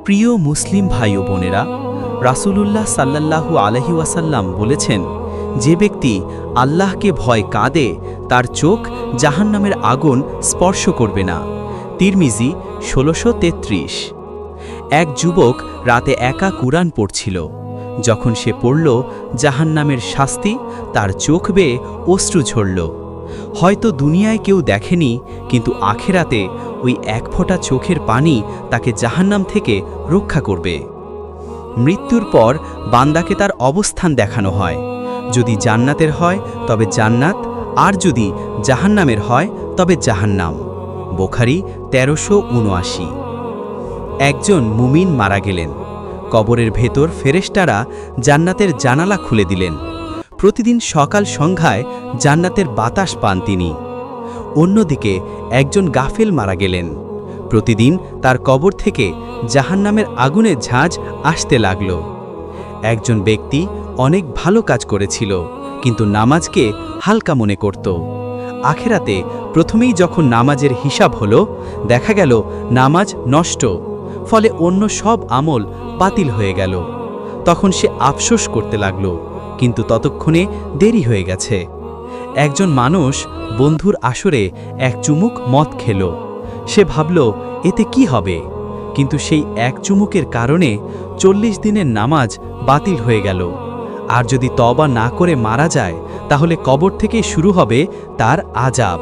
প্রিয় মুসলিম ভাই ও বোনেরা, রাসূলুল্লাহ সাল্লাল্লাহু আলাইহি ওয়াসাল্লাম বলেছেন, যে ব্যক্তি আল্লাহকে ভয় কাঁদে তার চোখ জাহান্নামের আগুন স্পর্শ করবে না। তিরমিজি ১৬৩৩। এক যুবক রাতে একা কুরআন পড়ছিল। যখন সে পড়ল জাহান্নামের শাস্তি, তার চোখ বেয়ে অশ্রু ঝরল। হয়তো দুনিয়ায় কেউ দেখেনি, কিন্তু আখেরাতে ওই এক ফোঁটা চোখের পানি তাকে জাহান্নাম থেকে রক্ষা করবে। মৃত্যুর পর বান্দাকে তার অবস্থান দেখানো হয়। যদি জান্নাতের হয় তবে জান্নাত, আর যদি জাহান্নামের হয় তবে জাহান্নাম। বুখারী ১৩৭৯। একজন মুমিন মারা গেলেন। কবরের ভেতর ফেরেশতারা জান্নাতের জানালা খুলে দিলেন। প্রতিদিন সকাল সন্ধ্যায় জান্নাতের বাতাস পান তিনি। অন্যদিকে একজন গাফেল মারা গেলেন। প্রতিদিন তার কবর থেকে জাহান্নামের আগুনের ঝাঁজ আসতে লাগল। একজন ব্যক্তি অনেক ভালো কাজ করেছিল, কিন্তু নামাজকে হালকা মনে করত। আখেরাতে প্রথমেই যখন নামাজের হিসাব হলো, দেখা গেল নামাজ নষ্ট, ফলে অন্য সব আমল বাতিল হয়ে গেল। তখন সে আফসোস করতে লাগল, কিন্তু ততক্ষণে দেরি হয়ে গেছে। একজন মানুষ বন্ধুর আসরে এক চুমুক মদ খেল। সে ভাবল এতে কি হবে, কিন্তু সেই এক চুমুকের কারণে ৪০ দিনের নামাজ বাতিল হয়ে গেল। আর যদি তওবা না করে মারা যায়, তাহলে কবর থেকে শুরু হবে তার আযাব।